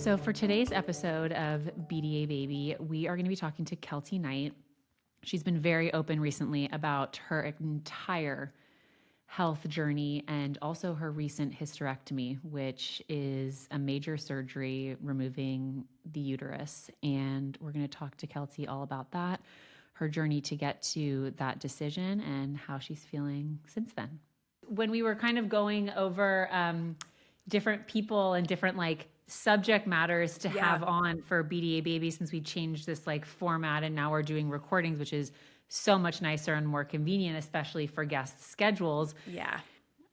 So for today's episode of BDA Baby, we are going to be talking to Keltie Knight. She's been very open recently about her entire health journey and also her recent hysterectomy, which is a major surgery removing the uterus. And we're going to talk to Keltie all about that, her journey to get to that decision, and how she's feeling since then. When we were kind of going over different people and different subject matters to have on for BDA Baby, since we changed this format and now we're doing recordings, which is so much nicer and more convenient, especially for guest schedules. Yeah.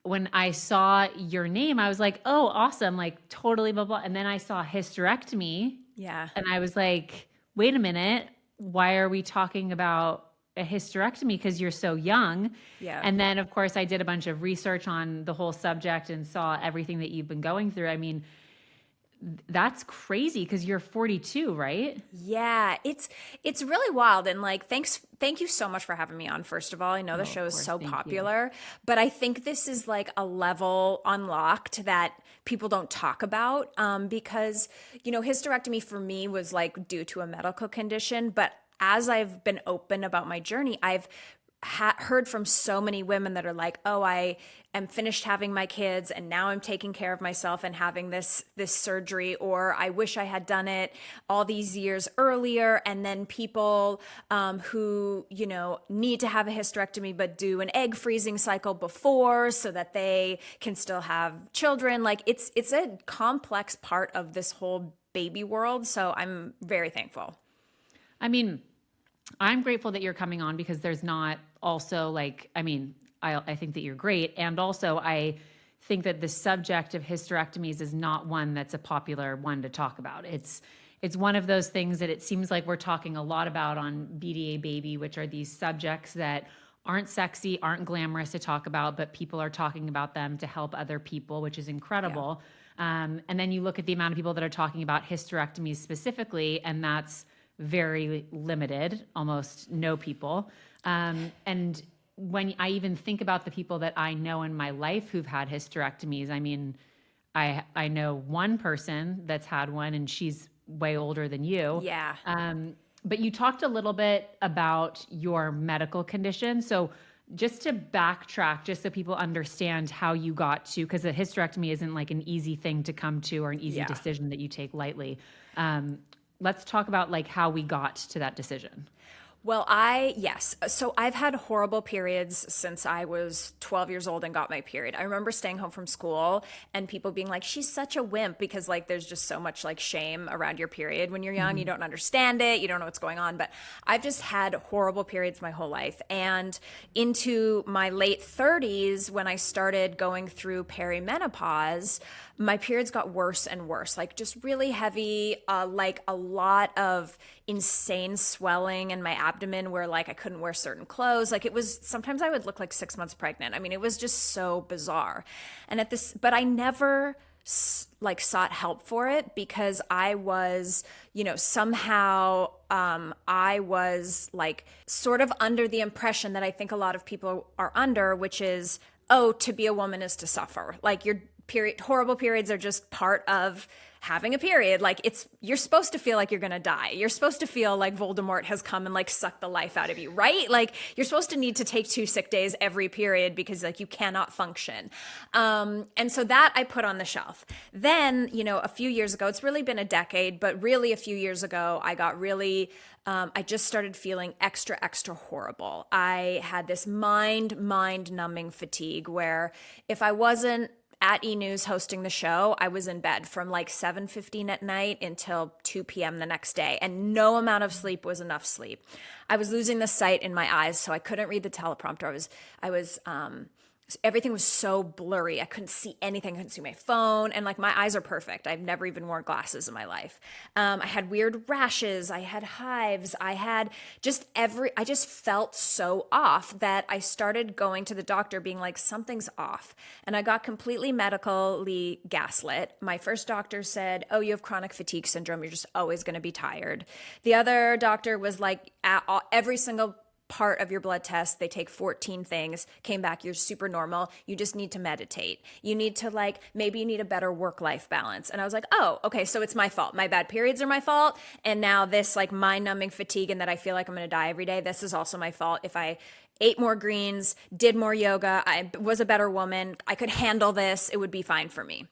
When I saw your name, I was like, oh, awesome. Totally blah, blah. And then I saw hysterectomy. Yeah. And I was like, wait a minute. Why are we talking about a hysterectomy? Because you're so young. Yeah. And then of course I did a bunch of research on the whole subject and saw everything that you've been going through. I mean, that's crazy because you're 42, right? Yeah, it's really wild. And thank you so much for having me on. First of all, I know the show is so popular, but I think this is a level unlocked that people don't talk about because, hysterectomy for me was due to a medical condition. But as I've been open about my journey, I've heard from so many women that are like, oh, I am finished having my kids and now I'm taking care of myself and having this surgery, or I wish I had done it all these years earlier. And then people who, need to have a hysterectomy but do an egg freezing cycle before so that they can still have children. It's a complex part of this whole baby world. So I'm very thankful. I mean, I'm grateful that you're coming on because there's not also I think that you're great. And also I think that the subject of hysterectomies is not one that's a popular one to talk about. It's one of those things that it seems like we're talking a lot about on BDA Baby, which are these subjects that aren't sexy, aren't glamorous to talk about, but people are talking about them to help other people, which is incredible. Yeah. And then you look at the amount of people that are talking about hysterectomies specifically, and that's very limited, almost no people. And when I even think about the people that I know in my life who've had hysterectomies, I mean, I know one person that's had one and she's way older than you. Yeah. But you talked a little bit about your medical condition. So just to backtrack, just so people understand how you got to, because a hysterectomy isn't an easy thing to come to or an easy decision that you take lightly. Let's talk about how we got to that decision. Well, yes. So I've had horrible periods since I was 12 years old and got my period. I remember staying home from school and people being like, she's such a wimp, because there's just so much shame around your period when you're young. Mm-hmm. You don't understand it. You don't know what's going on. But I've just had horrible periods my whole life. And into my late 30s, when I started going through perimenopause, my periods got worse and worse, just really heavy, a lot of insane swelling in my abdomen where I couldn't wear certain clothes. It was, sometimes I would look 6 months pregnant. I mean, it was just so bizarre. And but I never sought help for it because I was, somehow I was sort of under the impression that I think a lot of people are under, which is, oh, to be a woman is to suffer. Horrible periods are just part of having a period. You're supposed to feel like you're going to die. You're supposed to feel like Voldemort has come and sucked the life out of you, right? You're supposed to need to take 2 sick days every period because you cannot function. And so that I put on the shelf. Then, a few years ago, it's really been a decade, but really a few years ago, I got really, I just started feeling extra horrible. I had this mind-numbing fatigue where if I wasn't at E! News hosting the show, I was in bed from 7:15 at night until 2 p.m. the next day, and no amount of sleep was enough sleep. I was losing the sight in my eyes, so I couldn't read the teleprompter. Everything was so blurry. I couldn't see anything. I couldn't see my phone. And my eyes are perfect. I've never even worn glasses in my life. I had weird rashes. I had hives. I just felt so off that I started going to the doctor being something's off. And I got completely medically gaslit. My first doctor said, oh, you have chronic fatigue syndrome. You're just always going to be tired. The other doctor was every single part of your blood test. They take 14 things, came back, you're super normal. You just need to meditate. You need to like, maybe you need a better work-life balance. And I was like, oh, okay, so it's my fault. My bad periods are my fault. And now this like mind-numbing fatigue and that I feel like I'm going to die every day, this is also my fault. If I ate more greens, did more yoga, I was a better woman, I could handle this, it would be fine for me.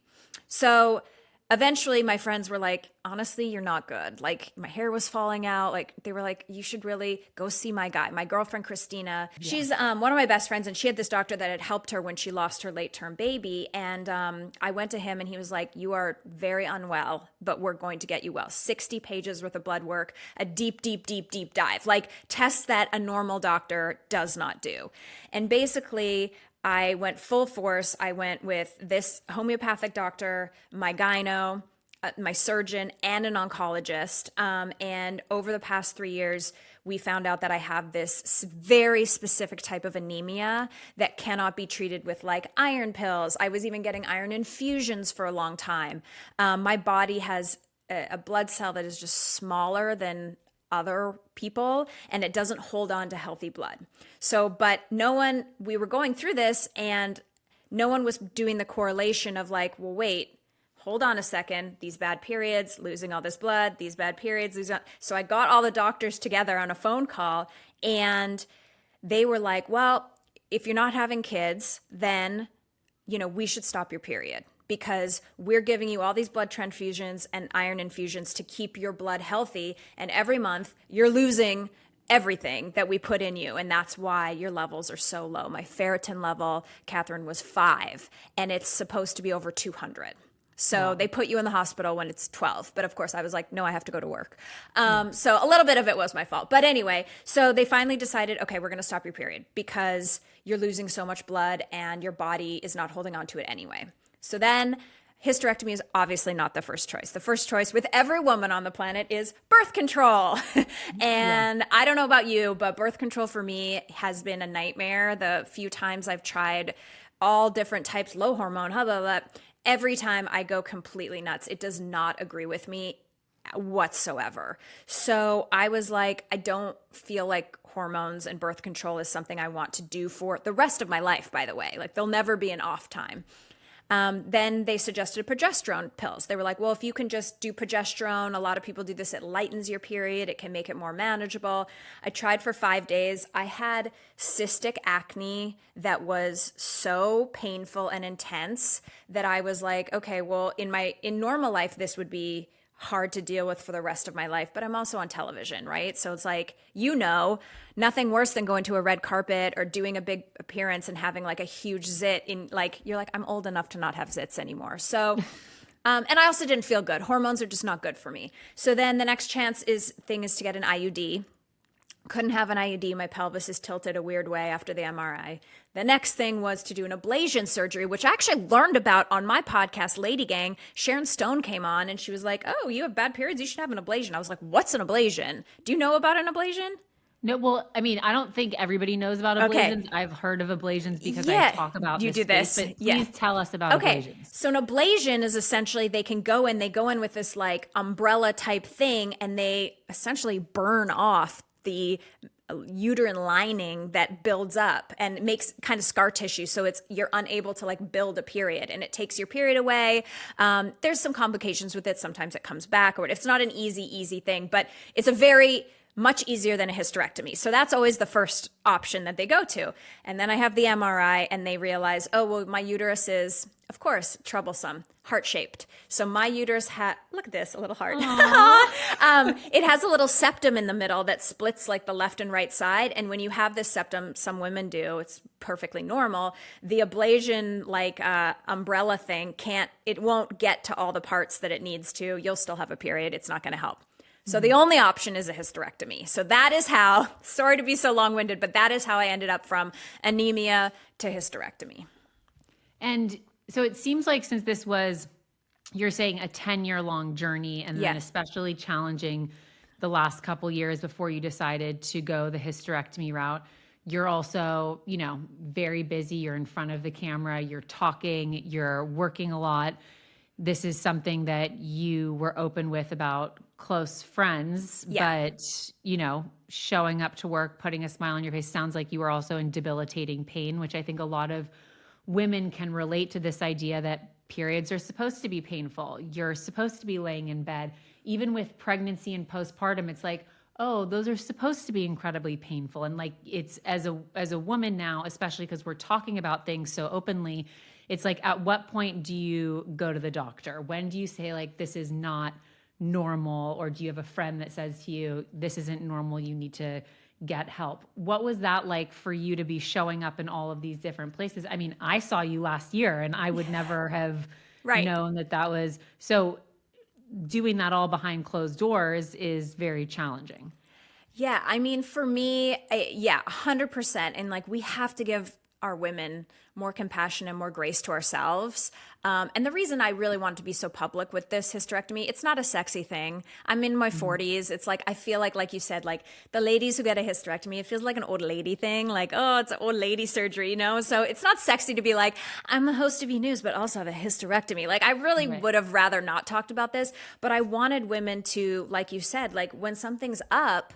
So eventually my friends were like, honestly, you're not good. Like my hair was falling out. Like they were like, you should really go see my guy. My girlfriend, Christina, she's one of my best friends, and she had this doctor that had helped her when she lost her late term baby. And I went to him and he was like, you are very unwell, but we're going to get you well. 60 pages worth of blood work, a deep, deep, deep, deep dive, like tests that a normal doctor does not do. And basically I went full force. I went with this homeopathic doctor, my gyno, my surgeon, and an oncologist. And over the past 3 years, we found out that I have this very specific type of anemia that cannot be treated with like iron pills. I was even getting iron infusions for a long time. My body has a blood cell that is just smaller than other people, and it doesn't hold on to healthy blood. So, but we were going through this and no one was doing the correlation of like, well, wait, hold on a second, these bad periods, losing all this blood, these bad periods, so I got all the doctors together on a phone call and they were like, well, if you're not having kids, then, we should stop your period, because we're giving you all these blood transfusions and iron infusions to keep your blood healthy. And every month you're losing everything that we put in you. And that's why your levels are so low. My ferritin level, Katherine, was 5, and it's supposed to be over 200. So they put you in the hospital when it's 12. But of course I was like, no, I have to go to work. So a little bit of it was my fault. But anyway, so they finally decided, okay, we're going to stop your period because you're losing so much blood and your body is not holding on to it anyway. So then hysterectomy is obviously not the first choice. The first choice with every woman on the planet is birth control. And I don't know about you, but birth control for me has been a nightmare. The few times I've tried all different types, low hormone, blah, blah, blah, every time I go completely nuts. It does not agree with me whatsoever. So I was like, I don't feel like hormones and birth control is something I want to do for the rest of my life, by the way. Like there'll never be an off time. Then they suggested progesterone pills. They were like, well, if you can just do progesterone, a lot of people do this, it lightens your period, it can make it more manageable. I tried for 5 days. I had cystic acne that was so painful and intense that I was like, okay, well, in normal life, this would be hard to deal with for the rest of my life, but I'm also on television, right? So it's like, nothing worse than going to a red carpet or doing a big appearance and having like a huge zit in like, you're like, I'm old enough to not have zits anymore. So, and I also didn't feel good. Hormones are just not good for me. So then the next thing is to get an IUD. Couldn't have an IUD. My pelvis is tilted a weird way after the MRI. The next thing was to do an ablation surgery, which I actually learned about on my podcast, Lady Gang. Sharon Stone came on and she was like, oh, you have bad periods, you should have an ablation. I was like, what's an ablation? Do you know about an ablation? No, well, I mean, I don't think everybody knows about ablations. Okay. I've heard of ablations because I talk about you this do this. Space, but please tell us about ablations. So an ablation is essentially they go in with this like umbrella type thing, and they essentially burn off the uterine lining that builds up and makes kind of scar tissue, so you're unable to like build a period, and it takes your period away. There's some complications with it. Sometimes it comes back, or it's not an easy thing, but it's a very much easier than a hysterectomy. So that's always the first option that they go to. And then I have the MRI and they realize, oh, well, my uterus is, of course, troublesome, heart-shaped. So my uterus look at this, a little heart. It has a little septum in the middle that splits like the left and right side. And when you have this septum, some women do, it's perfectly normal. The ablation like umbrella thing won't get to all the parts that it needs to. You'll still have a period. It's not going to help. So the only option is a hysterectomy. So that is how, sorry to be so long-winded, but that is how I ended up from anemia to hysterectomy. And so it seems like since this was, you're saying a 10-year-long journey, and then especially challenging the last couple years before you decided to go the hysterectomy route, you're also, very busy. You're in front of the camera, you're talking, you're working a lot. this is something that you were open with about close friends, Yeah. but, you know, showing up to work, putting a smile on your face sounds like you were also in debilitating pain, which I think a lot of women can relate to this idea that periods are supposed to be painful. You're supposed to be laying in bed. Even with pregnancy and postpartum, it's like, oh, those are supposed to be incredibly painful. And like it's as a woman now, especially because we're talking about things so openly, it's like at what point do you go to the doctor? When do you say like this is not normal, or do you have a friend that says to you this isn't normal, you need to get help? What was that like for you to be showing up in all of these different places? I mean, I saw you last year and I would never have Right. known that that was so. Doing that all behind closed doors is very challenging. Yeah, I mean, for me, yeah, 100%. And like, we have to give our women more compassion and more grace to ourselves. And the reason I really want to be so public with this hysterectomy, it's not a sexy thing. I'm in my 40s. It's like, I feel like you said, like the ladies who get a hysterectomy, it feels like an old lady thing. Like, oh, it's an old lady surgery, you know? So it's not sexy to be like, I'm the host of E! News, but also have a hysterectomy. Like, I really Right. would have rather not talked about this, but I wanted women to, like you said, like when something's up,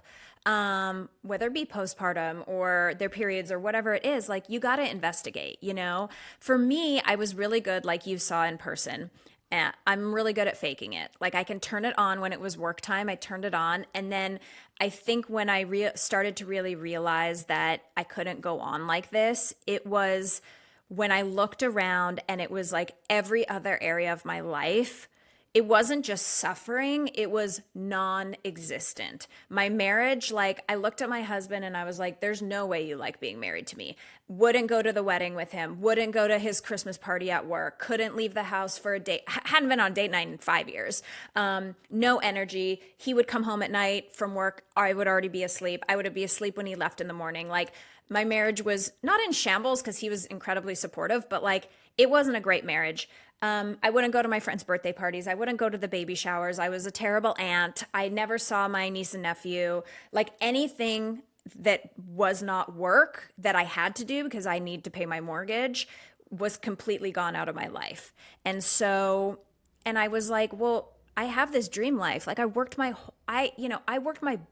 whether it be postpartum or their periods or whatever it is, like you got to investigate, you know? For me, I was really good, like you saw in person. And I'm really good at faking it. Like I can turn it on when it was work time. I turned it on. And then I think when I started to really realize that I couldn't go on like this, it was when I looked around and it was like every other area of my life, it wasn't just suffering, it was non-existent. My marriage, like I looked at my husband and I was like, there's no way you like being married to me. Wouldn't go to the wedding with him, wouldn't go to his Christmas party at work, couldn't leave the house for a date, hadn't been on date night in 5 years. No energy. He would come home at night from work, I would already be asleep. I would be asleep when he left in the morning. Like my marriage was not in shambles because he was incredibly supportive, but like it wasn't a great marriage. I wouldn't go to my friends' birthday parties. I wouldn't go to the baby showers. I was a terrible aunt. I never saw my niece and nephew. Like anything that was not work that I had to do because I need to pay my mortgage was completely gone out of my life. And so, and I was like, well, I have this dream life. Like I worked my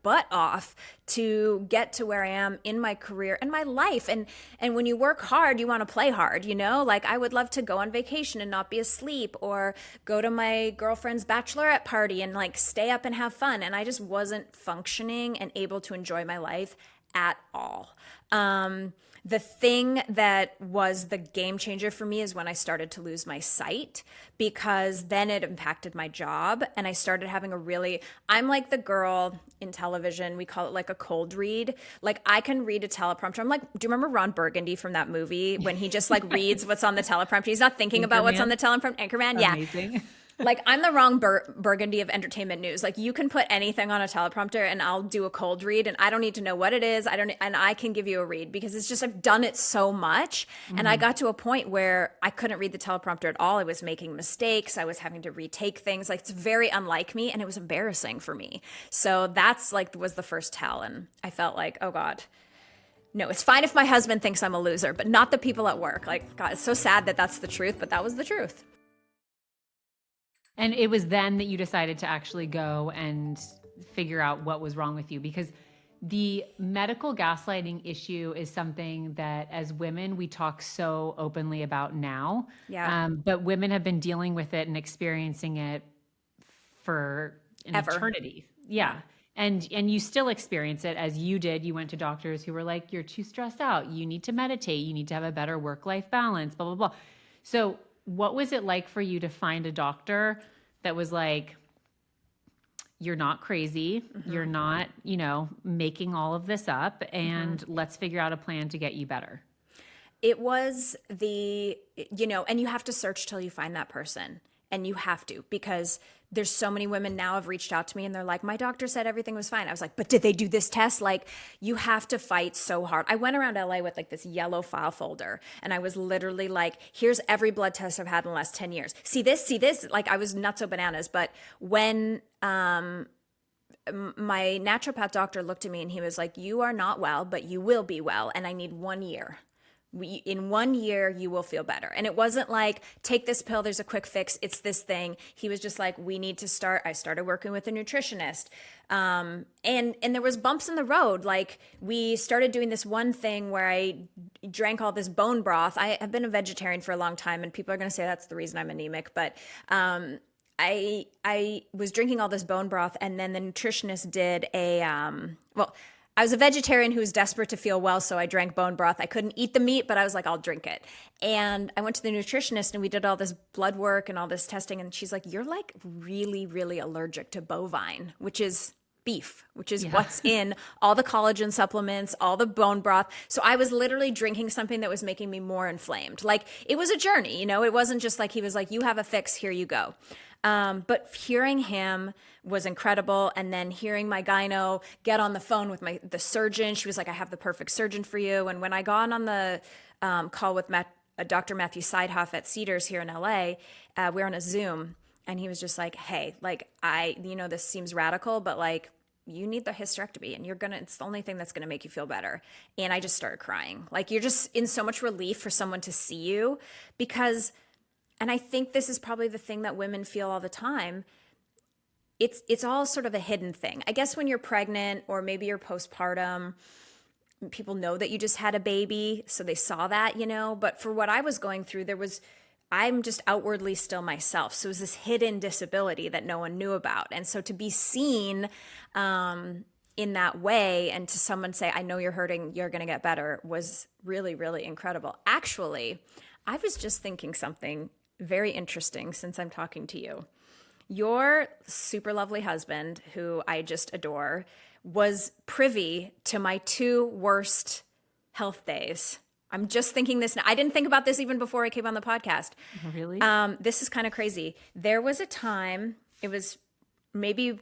butt off to get to where I am in my career and my life. And when you work hard, you want to play hard, you know? Like I would love to go on vacation and not be asleep, or go to my girlfriend's bachelorette party and like stay up and have fun. And I just wasn't functioning and able to enjoy my life at all. The thing that was the game changer for me is when I started to lose my sight, because then it impacted my job and I started having I'm like the girl in television, we call it like a cold read. Like I can read a teleprompter. I'm like, do you remember Ron Burgundy from that movie when he just like reads what's on the teleprompter? He's not thinking about what's on the teleprompter. Anchorman. Yeah. Amazing. Like I'm the wrong Burgundy of entertainment news. Like you can put anything on a teleprompter and I'll do a cold read and I don't need to know what it is. And I can give you a read because it's just, I've done it so much. And I got to a point where I couldn't read the teleprompter at all. I was making mistakes. I was having to retake things. Like it's very unlike me and it was embarrassing for me. So that's like was the first tell. And I felt like, oh God, no, it's fine if my husband thinks I'm a loser, but not the people at work. Like, God, it's so sad that that's the truth, but that was the truth. And it was then that you decided to actually go and figure out what was wrong with you, because the medical gaslighting issue is something that as women, we talk so openly about now. Yeah. But women have been dealing with it and experiencing it for an Ever. eternity. Yeah. And you still experience it as you did. You went to doctors who were like, you're too stressed out. You need to meditate. You need to have a better work-life balance, blah, blah, blah. So what was it like for you to find a doctor that was like, you're not crazy, you're not, making all of this up, and let's figure out a plan to get you better? It was and you have to search till you find that person. And you have to, because there's so many women now have reached out to me and they're like, my doctor said everything was fine. I was like, but did they do this test? Like, you have to fight so hard. I went around LA with like this yellow file folder and I was literally like, here's every blood test I've had in the last 10 years. See this. Like I was nutso bananas. But when my naturopath doctor looked at me and he was like, you are not well, but you will be well. And I need 1 year. In 1 year, you will feel better. And it wasn't like, take this pill, there's a quick fix, it's this thing. He was just like, we need to start. I started working with a nutritionist. And there was bumps in the road. Like, we started doing this one thing where I drank all this bone broth. I have been a vegetarian for a long time, and people are going to say that's the reason I'm anemic. But I was drinking all this bone broth, and then the nutritionist did I was a vegetarian who was desperate to feel well, so I drank bone broth. I couldn't eat the meat, but I was like, I'll drink it. And I went to the nutritionist, and we did all this blood work and all this testing, and she's like, you're like really, really allergic to bovine, which is beef, which is what's in all the collagen supplements, all the bone broth. So I was literally drinking something that was making me more inflamed. Like, it was a journey, it wasn't just like he was like, you have a fix, here you go. But hearing him was incredible. And then hearing my gyno get on the phone with the surgeon, she was like, I have the perfect surgeon for you. And when I got on the call with Dr. Matthew Seidhoff at Cedars here in LA, we were on a Zoom, and he was just like, hey, like, this seems radical, but like, you need the hysterectomy, and it's the only thing that's going to make you feel better. And I just started crying. Like, you're just in so much relief for someone to see you, because, and I think this is probably the thing that women feel all the time. It's all sort of a hidden thing. I guess when you're pregnant, or maybe you're postpartum, people know that you just had a baby, so they saw that, but for what I was going through, I'm just outwardly still myself. So it was this hidden disability that no one knew about. And so to be seen in that way, and to someone say, I know you're hurting, you're going to get better, was really, really incredible. Actually, I was just thinking something very interesting since I'm talking to you. Your super lovely husband, who I just adore, was privy to my 2 worst health days. I'm just thinking this now. I didn't think about this even before I came on the podcast. Really? This is kind of crazy. There was a time, it was maybe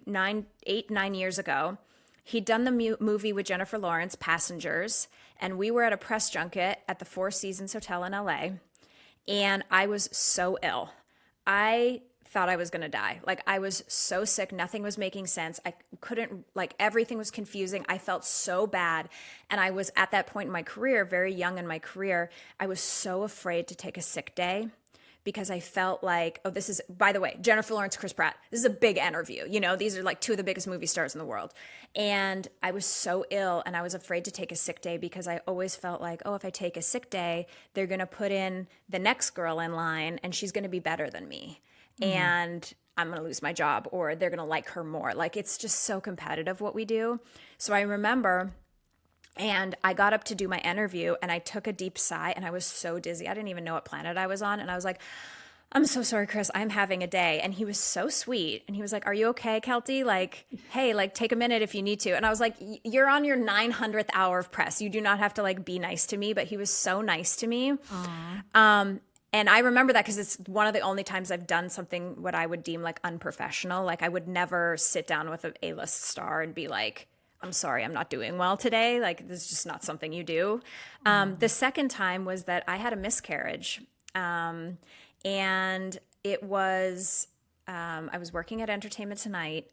8, 9 years ago. He'd done the movie with Jennifer Lawrence, Passengers, and we were at a press junket at the Four Seasons Hotel in LA, and I was so ill. I thought I was going to die. Like, I was so sick. Nothing was making sense. I couldn't, like, everything was confusing. I felt so bad. And I was at that point in my career, very young in my career, I was so afraid to take a sick day, because I felt like, oh, this is, by the way, Jennifer Lawrence, Chris Pratt, this is a big interview. These are like 2 of the biggest movie stars in the world. And I was so ill, and I was afraid to take a sick day, because I always felt like, oh, if I take a sick day, they're going to put in the next girl in line, and she's going to be better than me. And I'm going to lose my job, or they're going to like her more. Like, it's just so competitive what we do. So I remember, and I got up to do my interview, and I took a deep sigh, and I was so dizzy. I didn't even know what planet I was on. And I was like, I'm so sorry, Chris, I'm having a day. And he was so sweet. And he was like, are you okay, Keltie? Like, hey, like, take a minute if you need to. And I was like, you're on your 900th hour of press. You do not have to like be nice to me. But he was so nice to me. And I remember that because it's one of the only times I've done something what I would deem like unprofessional. Like, I would never sit down with an A-list star and be like, I'm sorry, I'm not doing well today. Like, this is just not something you do. The second time was that I had a miscarriage. And it was, I was working at Entertainment Tonight,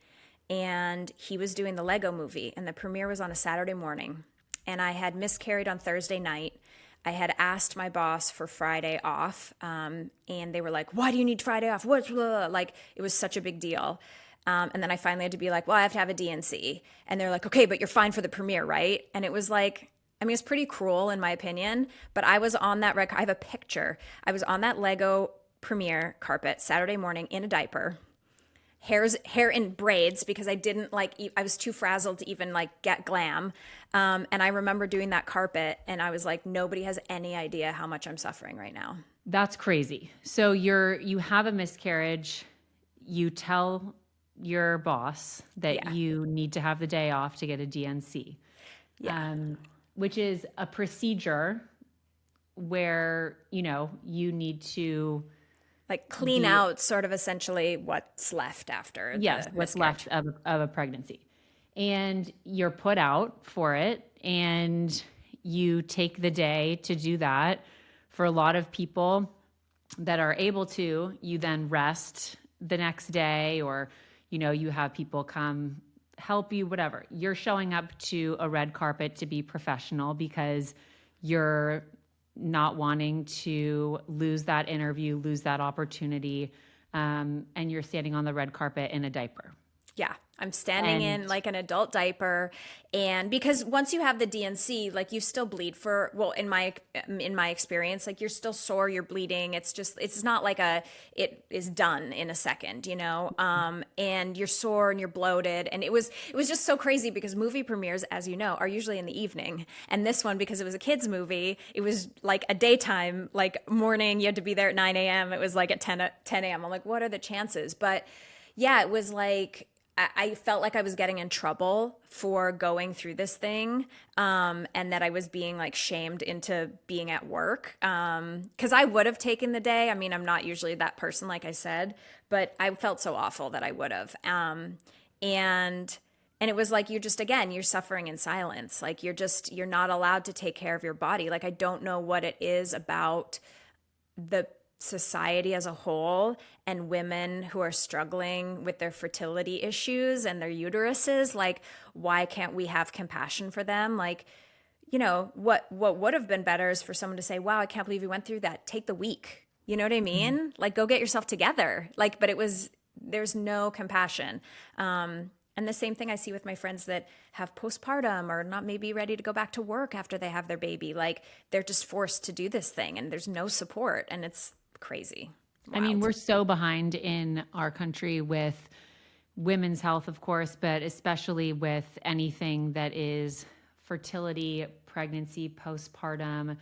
and he was doing the Lego movie, and the premiere was on a Saturday morning. And I had miscarried on Thursday night. I had asked my boss for Friday off, and they were like, why do you need Friday off? What's like, it was such a big deal. And then I finally had to be like, well, I have to have a DNC. And they're like, okay, but you're fine for the premiere, right? And it was like, I mean, it's pretty cruel in my opinion, but I was on that I have a picture. I was on that Lego premiere carpet Saturday morning in a diaper, hair in braids, because I didn't like, I was too frazzled to even like get glam. And I remember doing that carpet, and I was like, nobody has any idea how much I'm suffering right now. That's crazy. So you have a miscarriage. You tell your boss that you need to have the day off to get a DNC, which is a procedure where, you need to like clean out sort of essentially what's left after. Yes, what's left of a pregnancy. And you're put out for it, and you take the day to do that. For a lot of people that are able to, you then rest the next day, or, you have people come help you, whatever. You're showing up to a red carpet to be professional because you're not wanting to lose that interview, lose that opportunity, and you're standing on the red carpet in a diaper. Yeah, I'm standing in And like an adult diaper, and because once you have the DNC, like you still bleed for, well, in my experience, like you're still sore, you're bleeding. It's not like it is done in a second, you know. And you're sore and you're bloated, and it was just so crazy because movie premieres, as you know, are usually in the evening, and this one, because it was a kids movie, it was like a daytime, like morning. You had to be there at 9 a.m. It was like at 10 a.m. I'm like, what are the chances? But yeah, it was like I felt like I was getting in trouble for going through this thing, and that I was being like shamed into being at work. Because I would have taken the day. I mean, I'm not usually that person, like I said, but I felt so awful that I would have. And it was like, you're suffering in silence. Like you're not allowed to take care of your body. Like I don't know what it is about the society as a whole and women who are struggling with their fertility issues and their uteruses. Like, why can't we have compassion for them? Like, you know, what would have been better is for someone to say, wow, I can't believe you went through that. Take the week. You know what I mean? Like, go get yourself together. Like, but there's no compassion. And the same thing I see with my friends that have postpartum or not maybe ready to go back to work after they have their baby. Like, they're just forced to do this thing and there's no support, and it's crazy. I mean, Wild. we're so behind in our country with women's health, of course, but especially with anything that is fertility, pregnancy, postpartum,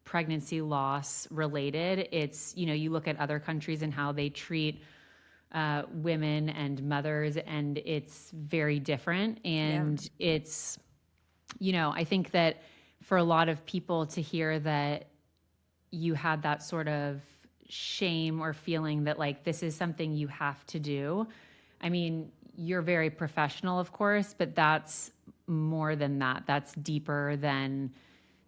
pregnancy loss related. It's, you know, you look at other countries and how they treat women and mothers, and it's very different. And it's, you know, I think that for a lot of people to hear that you had that sort of shame or feeling that like this is something you have to do. I mean, you're very professional, of course, but that's more than that. That's deeper than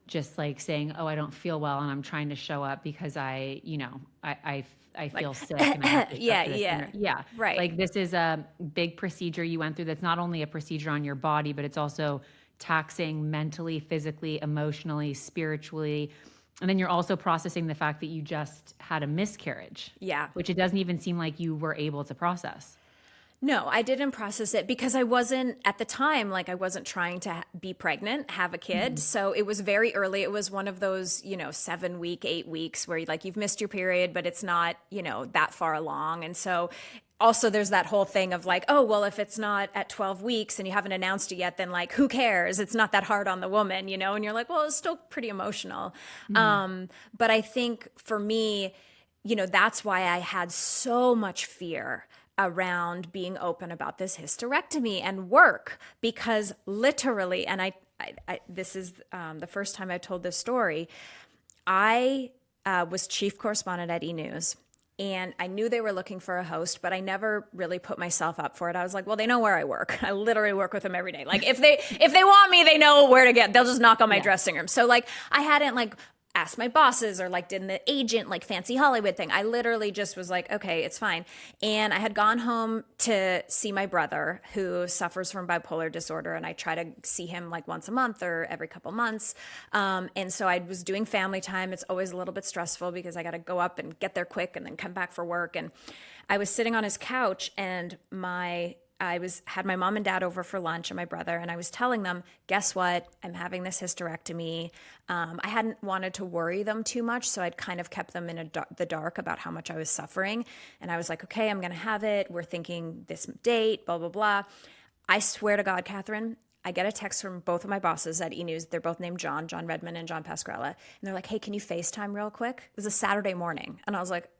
just like saying, oh, I don't feel well and I'm trying to show up because I feel sick and I have to show up for this dinner. Yeah. Right. Like this is a big procedure you went through that's not only a procedure on your body, but it's also taxing mentally, physically, emotionally, spiritually. And then you're also processing the fact that you just had a miscarriage. Yeah. Which it doesn't even seem like you were able to process. No, I didn't process it because I wasn't at the time, like I wasn't trying to be pregnant, have a kid. Mm-hmm. So it was very early. It was one of those, 7 week, 8 weeks where like you've missed your period, but it's not, that far along. And so also there's that whole thing of like, oh, well, if it's not at 12 weeks and you haven't announced it yet, then like, who cares? It's not that hard on the woman, and you're like, well, it's still pretty emotional. Mm-hmm. But I think for me, that's why I had so much fear around being open about this hysterectomy and work, because literally, and I this is the first time I told this story, I was chief correspondent at E! And I knew they were looking for a host, but I never really put myself up for it. I was like, well, they know where I work. I literally work with them every day. Like if they want me, they know where to get. They'll just knock on my dressing room. So like I hadn't like asked my bosses or like did the agent like fancy Hollywood thing. I literally just was like, okay, it's fine. And I had gone home to see my brother who suffers from bipolar disorder, and I try to see him like once a month or every couple months. And so I was doing family time. It's always a little bit stressful because I got to go up and get there quick and then come back for work. And I was sitting on his couch, and had my mom and dad over for lunch and my brother, and I was telling them, guess what? I'm having this hysterectomy. I hadn't wanted to worry them too much, so I'd kind of kept them in the dark about how much I was suffering. And I was like, okay, I'm going to have it. We're thinking this date, blah, blah, blah. I swear to God, Katherine, I get a text from both of my bosses at E! They're both named John Redmond and John Pasquarella. And they're like, hey, can you FaceTime real quick? It was a Saturday morning. And I was like,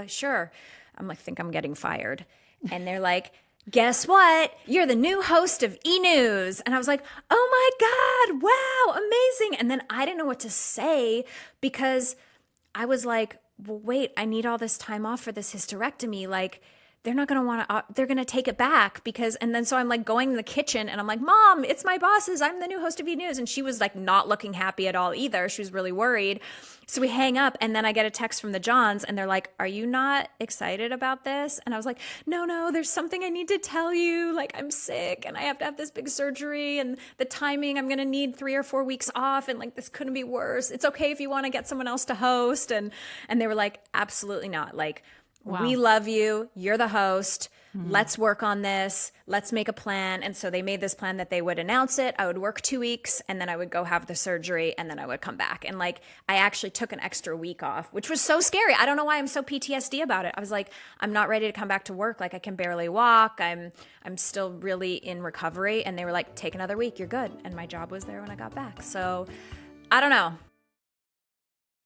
sure. I'm like, think I'm getting fired. And they're like, guess what? You're the new host of E! And I was like, oh my God, wow, amazing. And then I didn't know what to say because I was like, well, wait, I need all this time off for this hysterectomy. Like, they're not going to want to, they're going to take it back because, and then so I'm like going in the kitchen and I'm like, Mom, it's my boss's. I'm the new host of E! News. And she was like not looking happy at all either. She was really worried. So we hang up and then I get a text from the Johns and they're like, are you not excited about this? And I was like, no, there's something I need to tell you. Like I'm sick and I have to have this big surgery and the timing, I'm going to need 3 or 4 weeks off. And like, this couldn't be worse. It's okay if you want to get someone else to host. And they were like, absolutely not. Like, Wow. We love you. You're the host. Let's work on this. Let's make a plan. And so they made this plan that they would announce it. I would work 2 weeks and then I would go have the surgery and then I would come back. And like, I actually took an extra week off, which was so scary. I don't know why I'm so PTSD about it. I was like, I'm not ready to come back to work. Like I can barely walk. I'm still really in recovery. And they were like, take another week. You're good. And my job was there when I got back. So I don't know.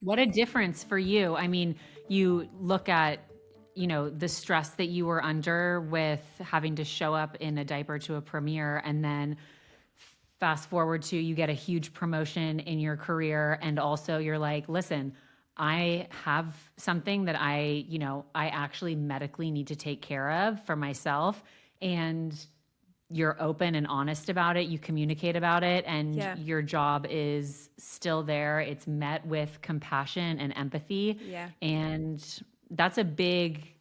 What a difference for you. I mean, you look at, the stress that you were under with having to show up in a diaper to a premiere, and then fast forward to you get a huge promotion in your career. And also you're like, listen, I have something that I actually medically need to take care of for myself. And you're open and honest about it. You communicate about it and your job is still there. It's met with compassion and empathy. Yeah. And that's a big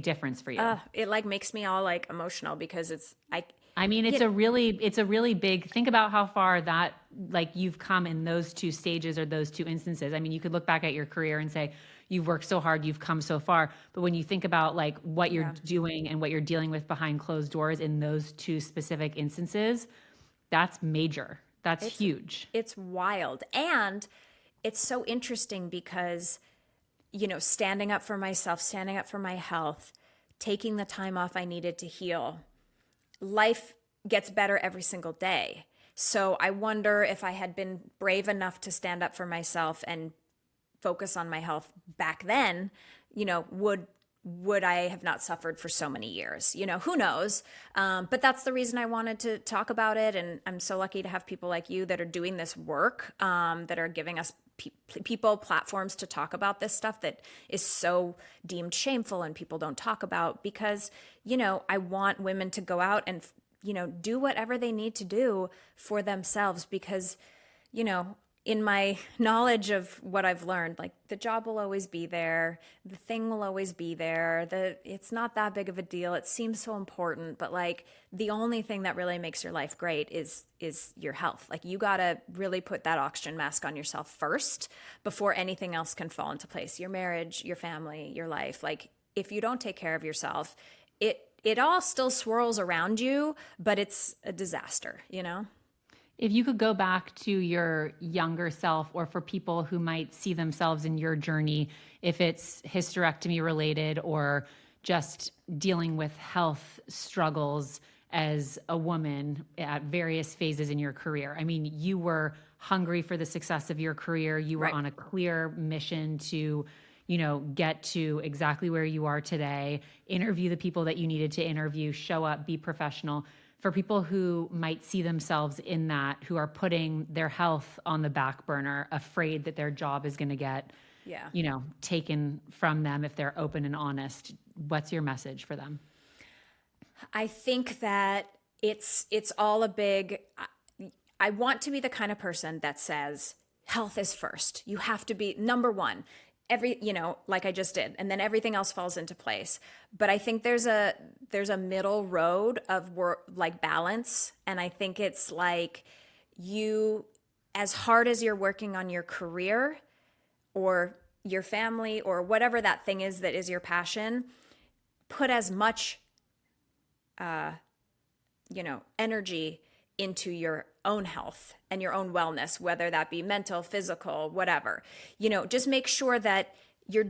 difference for you. It like makes me all like emotional because it's a really big, think about how far that like you've come in those two stages or those two instances. I mean, you could look back at your career and say, you've worked so hard, you've come so far. But when you think about like what you're doing and what you're dealing with behind closed doors in those two specific instances, that's major. It's huge. It's wild. And it's so interesting because standing up for myself, standing up for my health, taking the time off I needed to heal, life gets better every single day. So I wonder if I had been brave enough to stand up for myself and focus on my health back then, would I have not suffered for so many years? Who knows? But that's the reason I wanted to talk about it. And I'm so lucky to have people like you that are doing this work, that are giving us people platforms to talk about this stuff that is so deemed shameful and people don't talk about because, I want women to go out and, do whatever they need to do for themselves because, in my knowledge of what I've learned, like the job will always be there, the thing will always be there, it's not that big of a deal. It seems so important, but like the only thing that really makes your life great is your health. Like you gotta really put that oxygen mask on yourself first before anything else can fall into place. Your marriage, your family, your life. Like if you don't take care of yourself, it all still swirls around you, but it's a disaster, If you could go back to your younger self, or for people who might see themselves in your journey, if it's hysterectomy related or just dealing with health struggles as a woman at various phases in your career. I mean, you were hungry for the success of your career. You were on a clear mission to, get to exactly where you are today, interview the people that you needed to interview, show up, be professional. For people who might see themselves in that, who are putting their health on the back burner, afraid that their job is going to get, taken from them if they're open and honest, what's your message for them? I think that it's all a big, I want to be the kind of person that says health is first. You have to be number one. Like I just did, and then everything else falls into place. But I think there's a middle road of like balance. And I think it's like as hard as you're working on your career or your family or whatever that thing is that is your passion, put as much, energy into your own health and your own wellness, whether that be mental, physical, whatever. Just make sure that you're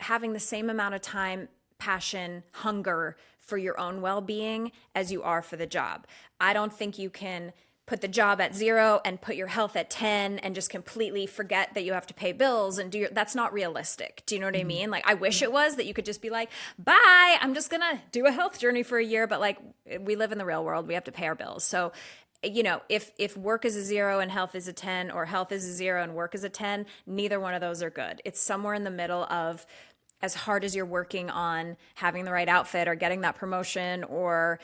having the same amount of time, passion, hunger for your own well-being as you are for the job. I don't think you can put the job at 0 and put your health at 10 and just completely forget that you have to pay bills and that's not realistic. Do you know what I mean? Like, I wish it was that you could just be like, bye, I'm just going to do a health journey for a year. But like, we live in the real world. We have to pay our bills. So, if work is a 0 and health is a 10, or health is a 0 and work is a 10, neither one of those are good. It's somewhere in the middle of as hard as you're working on having the right outfit or getting that promotion or,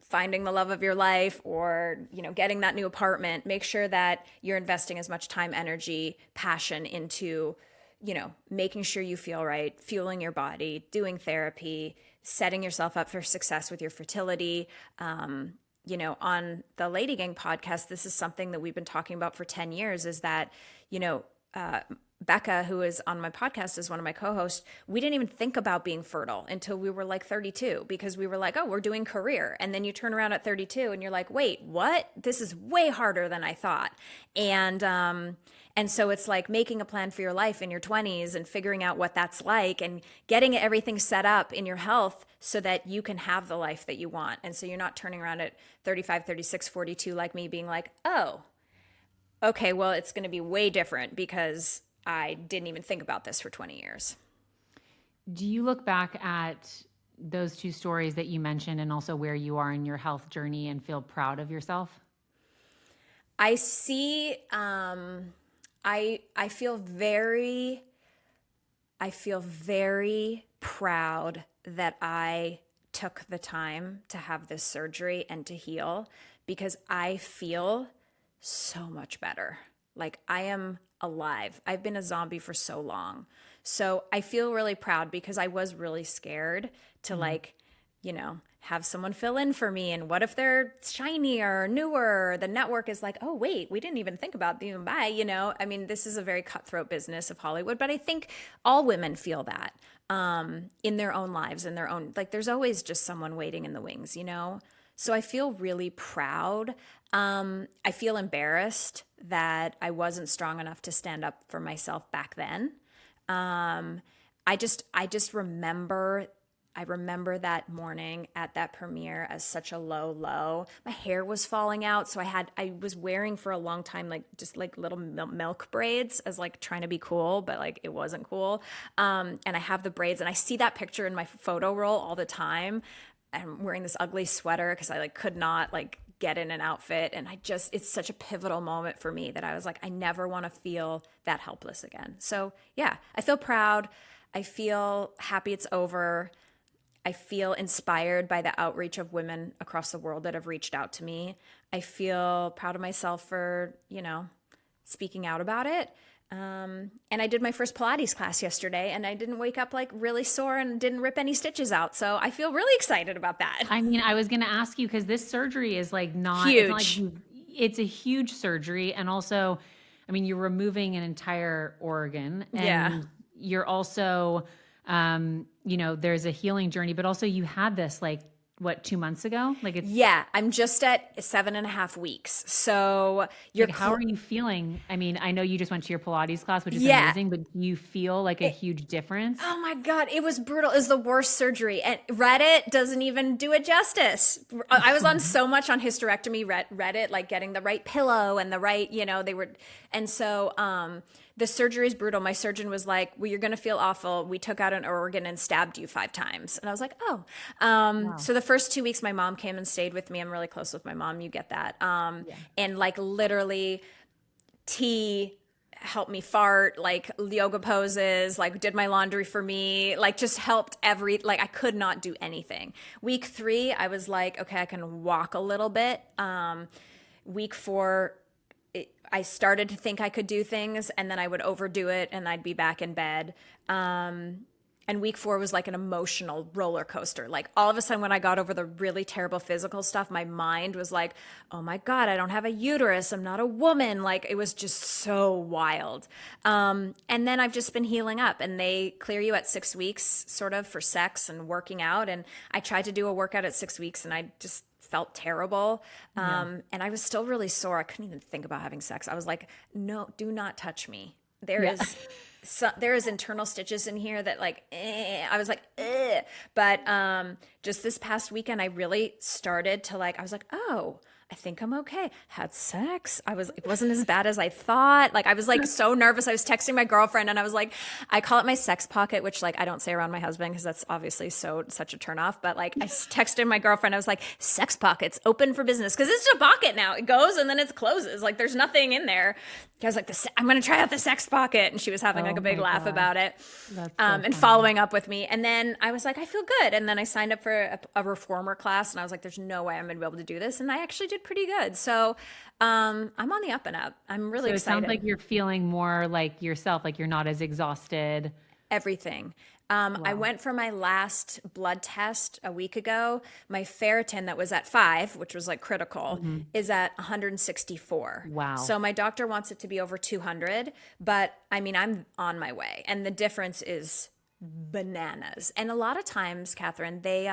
finding the love of your life or, getting that new apartment, make sure that you're investing as much time, energy, passion into, making sure you feel right, fueling your body, doing therapy, setting yourself up for success with your fertility. On the Lady Gang podcast, this is something that we've been talking about for 10 years is that, Becca, who is on my podcast, is one of my co-hosts. We didn't even think about being fertile until we were like 32 because we were like, oh, we're doing career. And then you turn around at 32 and you're like, wait, what? This is way harder than I thought. And so it's like making a plan for your life in your 20s and figuring out what that's like and getting everything set up in your health so that you can have the life that you want. And so you're not turning around at 35, 36, 42 like me being like, oh, okay, well, it's going to be way different because I didn't even think about this for 20 years. Do you look back at those two stories that you mentioned and also where you are in your health journey and feel proud of yourself? I see, I feel very proud that I took the time to have this surgery and to heal because I feel so much better. Like I am alive. I've been a zombie for so long. So I feel really proud because I was really scared to have someone fill in for me. And what if they're shinier or newer? The network is like, oh, wait, we didn't even think about them. Bye. I mean, this is a very cutthroat business of Hollywood, but I think all women feel that in their own lives, in their own, like there's always just someone waiting in the wings, So I feel really proud. I feel embarrassed that I wasn't strong enough to stand up for myself back then. I just remember that morning at that premiere as such a low. My hair was falling out. So I was wearing for a long time, just little milk braids as trying to be cool, but it wasn't cool. And I have the braids and I see that picture in my photo roll all the time. I'm wearing this ugly sweater because I could not get in an outfit. And it's such a pivotal moment for me that I was like, I never want to feel that helpless again. So yeah, I feel proud. I feel happy it's over. I feel inspired by the outreach of women across the world that have reached out to me. I feel proud of myself for, speaking out about it. And I did my first Pilates class yesterday and I didn't wake up really sore and didn't rip any stitches out. So I feel really excited about that. I mean, I was going to ask you because this surgery is not huge. It's a huge surgery. And also, I mean, you're removing an entire organ and you're also, there's a healing journey, but also you had this 2 months ago? I'm just at 7.5 weeks. So how are you feeling? I mean, I know you just went to your Pilates class, which is amazing, but do you feel a huge difference? Oh my God, it was brutal. It was the worst surgery. And Reddit doesn't even do it justice. I was on so much on hysterectomy Reddit, getting the right pillow and the right, and so, the surgery is brutal. My surgeon was like, well, you're going to feel awful. We took out an organ and stabbed you 5 times. And I was like, oh. Wow. So the first 2 weeks, my mom came and stayed with me. I'm really close with my mom. You get that. And literally tea helped me fart, yoga poses, did my laundry for me, just helped I could not do anything. Week 3, I was like, okay, I can walk a little bit. Week 4, I started to think I could do things and then I would overdo it and I'd be back in bed. And week 4 was an emotional roller coaster. All of a sudden when I got over the really terrible physical stuff, my mind was like, oh my God, I don't have a uterus. I'm not a woman. It was just so wild. And then I've just been healing up and they clear you at 6 weeks sort of for sex and working out. And I tried to do a workout at 6 weeks and I just felt terrible. And I was still really sore. I couldn't even think about having sex. I was like, no, do not touch me. There is internal stitches in here that I was like, eh. But just this past weekend, I really started to I was like, oh, I think I'm okay. Had sex. It wasn't as bad as I thought. Like I was like so nervous. I was texting my girlfriend and I was like, I call it my sex pocket, which like I don't say around my husband because that's obviously such a turnoff. But like I texted my girlfriend. I was like, sex pocket's open for business because it's just a pocket now. It goes and then it closes. Like there's nothing in there. I was like, I'm going to try out the sex pocket. And she was having like a big laugh about it and following up with me. And then I was like, I feel good. And then I signed up for a reformer class and I was like, there's no way I'm going to be able to do this. And I actually did pretty good. So I'm on the up and up. I'm really excited. It sounds like you're feeling more like yourself, like you're not as exhausted. Everything. I went for my last blood test a week ago. My ferritin that was at 5, which was like critical, is at 164. Wow. So my doctor wants it to be over 200, but I mean, I'm on my way. And the difference is bananas. And a lot of times, Katherine, they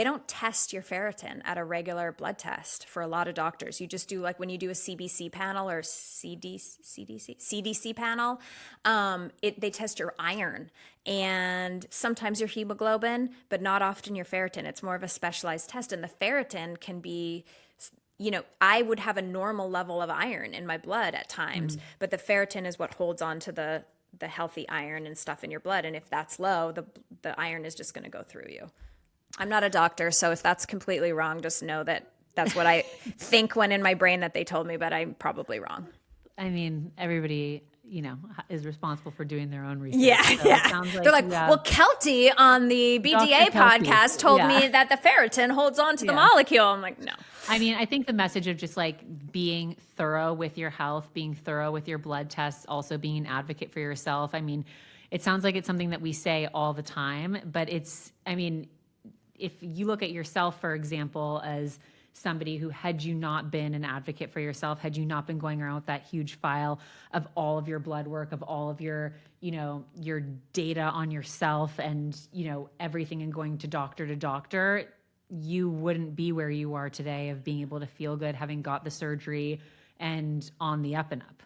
don't test your ferritin at a regular blood test for a lot of doctors. You just do like when you do a CBC panel or CDC panel, they test your iron and sometimes your hemoglobin, but not often your ferritin. It's more of a specialized test. And the ferritin can be, I would have a normal level of iron in my blood at times, but the ferritin is what holds on to the healthy iron and stuff in your blood. And if that's low, the iron is just going to go through you. I'm not a doctor, so if that's completely wrong, just know that that's what I think when in my brain that they told me, but I'm probably wrong. I mean, everybody, is responsible for doing their own research. Yeah, so yeah. They're like, well, Keltie on the BDA podcast told me that the ferritin holds on to the molecule. I'm like, no. I mean, I think the message of just like being thorough with your health, being thorough with your blood tests, also being an advocate for yourself. I mean, it sounds like it's something that we say all the time, but if you look at yourself, for example, as somebody who, had you not been an advocate for yourself, had you not been going around with that huge file of all of your blood work, of all of your, your data on yourself and, everything and going to doctor, you wouldn't be where you are today of being able to feel good, having got the surgery and on the up and up.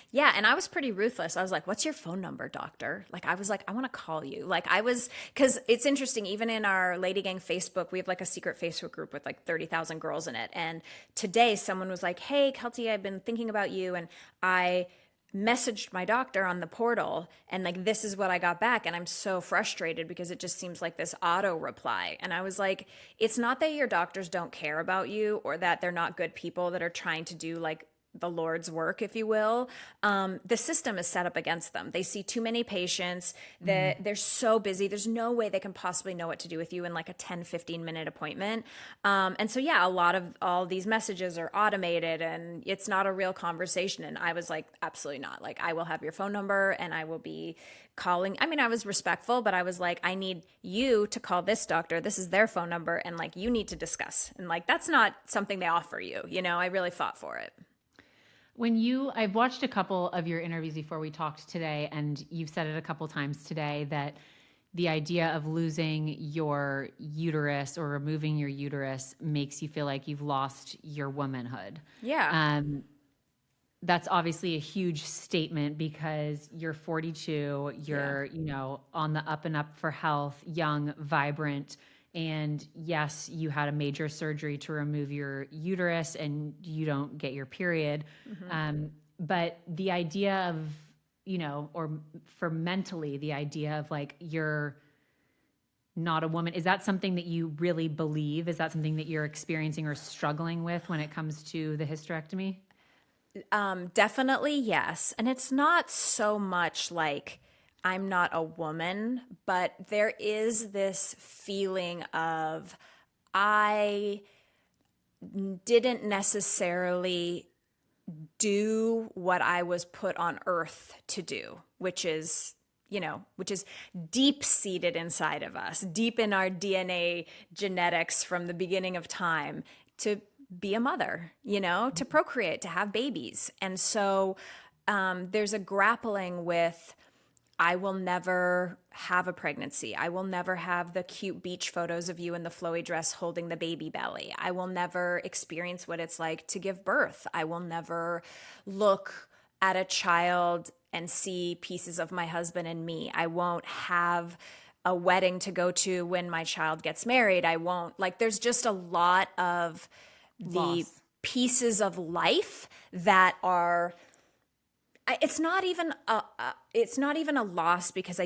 Yeah, and I was pretty ruthless. I was like, what's your phone number, doctor? Like, I was like, I want to call you. Like, because it's interesting, even in our Lady Gang Facebook, we have like a secret Facebook group with like 30,000 girls in it. And today someone was like, hey, Keltie, I've been thinking about you. And I messaged my doctor on the portal and like, this is what I got back. And I'm so frustrated because it just seems like this auto reply. And I was like, it's not that your doctors don't care about you or that they're not good people that are trying to do like the Lord's work, if you will. The system is set up against them. They see too many patients. They're so busy. There's no way they can possibly know what to do with you in like a 10, 15-minute appointment. And so, yeah, a lot of all these messages are automated and it's not a real conversation. And I was like, absolutely not. Like, I will have your phone number and I will be calling. I mean, I was respectful, but I was like, I need you to call this doctor. This is their phone number. And like, you need to discuss. And like, that's not something they offer you. I really fought for it. I've watched a couple of your interviews before we talked today, and you've said it a couple times today that the idea of losing your uterus or removing your uterus makes you feel like you've lost your womanhood. Yeah. That's obviously a huge statement because you're 42, you're, on the up and up for health, young, vibrant. And yes, you had a major surgery to remove your uterus and you don't get your period. But the idea of, or for mentally, the idea of like, you're not a woman, is that something that you really believe? Is that something that you're experiencing or struggling with when it comes to the hysterectomy? Definitely, yes. And it's not so much like I'm not a woman, but there is this feeling of I didn't necessarily do what I was put on earth to do, which is deep seated inside of us, deep in our DNA genetics from the beginning of time, to be a mother, to procreate, to have babies. And so there's a grappling with, I will never have a pregnancy. I will never have the cute beach photos of you in the flowy dress holding the baby belly. I will never experience what it's like to give birth. I will never look at a child and see pieces of my husband and me. I won't have a wedding to go to when my child gets married. I won't, there's just a lot of the Loss. pieces of life that are, it's not even a loss, because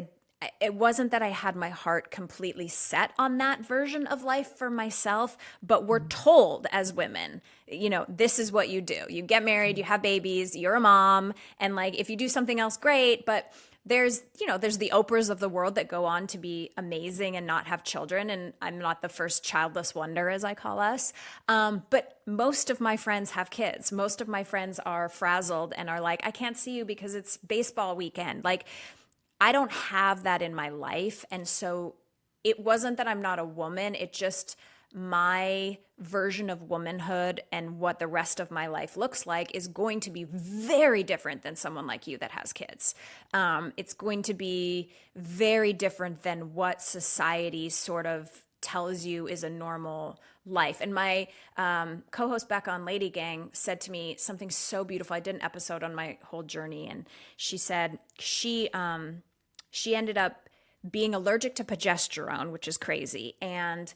it wasn't that I had my heart completely set on that version of life for myself, but we're told as women, this is what you do. You get married, you have babies, you're a mom, and like if you do something else, great, but there's the Oprahs of the world that go on to be amazing and not have children, and I'm not the first childless wonder, as I call us. But most of my friends have kids. Most of my friends are frazzled and are like, I can't see you because it's baseball weekend. Like, I don't have that in my life. And so it wasn't that I'm not a woman. It just, my version of womanhood and what the rest of my life looks like is going to be very different than someone like you that has kids. It's going to be very different than what society sort of tells you is a normal life. And my co-host back on Lady Gang said to me something so beautiful. I did an episode on my whole journey, and she said she ended up being allergic to progesterone, which is crazy, and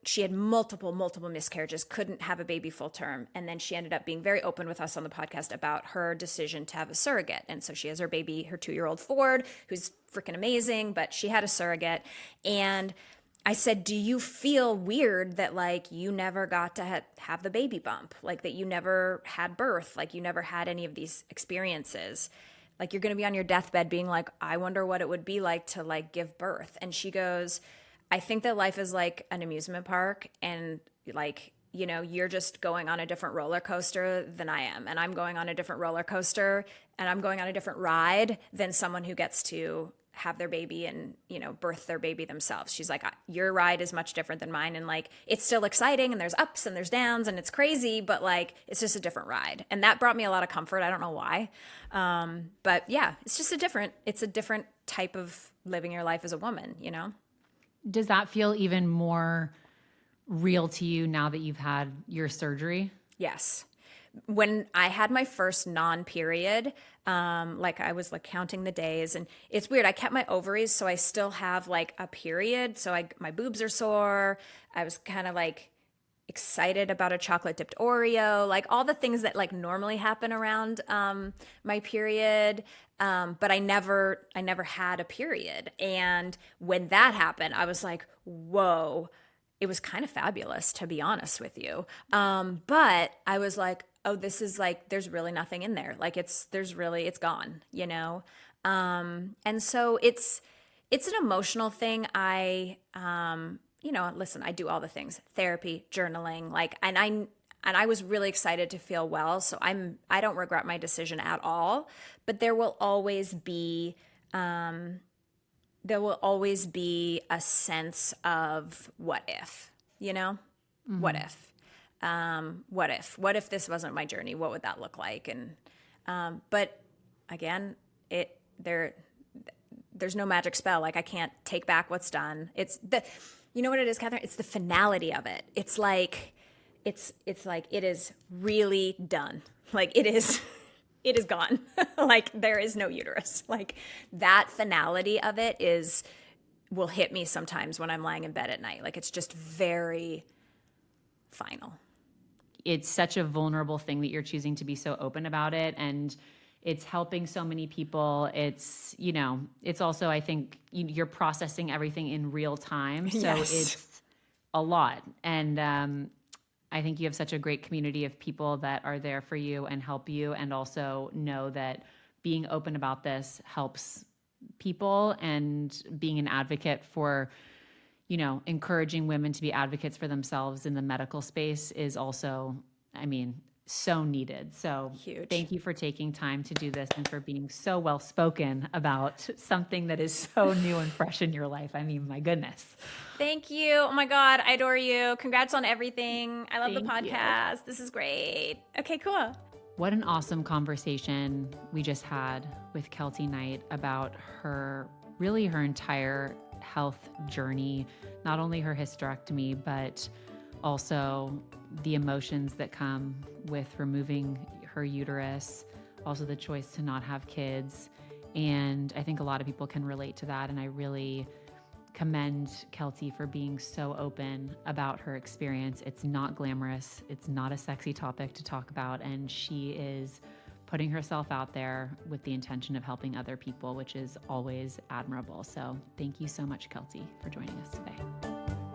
she had multiple miscarriages, couldn't have a baby full term. And then she ended up being very open with us on the podcast about her decision to have a surrogate. And so she has her baby, her 2-year-old Ford, who's freaking amazing, but she had a surrogate. And I said, do you feel weird that like you never got to have the baby bump? Like that you never had birth, like you never had any of these experiences? Like you're going to be on your deathbed being like, I wonder what it would be like to like give birth. And she goes, I think that life is like an amusement park, and like, you're just going on a different roller coaster than I am. And I'm going on a different roller coaster, and I'm going on a different ride than someone who gets to have their baby and, birth their baby themselves. She's like, your ride is much different than mine. And like, it's still exciting, and there's ups and there's downs, and it's crazy, but like, it's just a different ride. And that brought me a lot of comfort. I don't know why. But yeah, it's just it's a different type of living your life as a woman, Does that feel even more real to you now that you've had your surgery? Yes. When I had my first non-period, like I was like counting the days, and it's weird. I kept my ovaries, so I still have like a period. So my boobs are sore. I was kind of like excited about a chocolate dipped Oreo, like all the things that like normally happen around my period. But I never had a period. And when that happened, I was like, whoa, it was kind of fabulous, to be honest with you. But I was like, oh, this is like, there's really nothing in there. Like it's gone, And so it's an emotional thing. Listen, I do all the things, therapy, journaling, like, and I was really excited to feel well. So I don't regret my decision at all, but there will always be a sense of what if, Mm-hmm. What if this wasn't my journey? What would that look like? And, but again, there's no magic spell. Like I can't take back what's done. You know what it is, Katherine? It's the finality of it. It's like it is really done. Like it is gone. Like there is no uterus. Like that finality of it will hit me sometimes when I'm lying in bed at night. Like it's just very final. It's such a vulnerable thing that you're choosing to be so open about it, and it's helping so many people. It's, it's also, I think you're processing everything in real time. So Yes. It's a lot. And I think you have such a great community of people that are there for you and help you, and also know that being open about this helps people, and being an advocate for, encouraging women to be advocates for themselves in the medical space is also, so needed. So Huge. Thank you for taking time to do this, and for being so well spoken about something that is so new and fresh in your life. My goodness. Thank you. Oh my God, I adore you. Congrats on everything. I love the Thank podcast. This is great. Okay, cool. What an awesome conversation we just had with Keltie Knight about her entire health journey, not only her hysterectomy, but also the emotions that come with removing her uterus, also the choice to not have kids. And I think a lot of people can relate to that. And I really commend Keltie for being so open about her experience. It's not glamorous. It's not a sexy topic to talk about. And she is putting herself out there with the intention of helping other people, which is always admirable. So thank you so much, Keltie, for joining us today.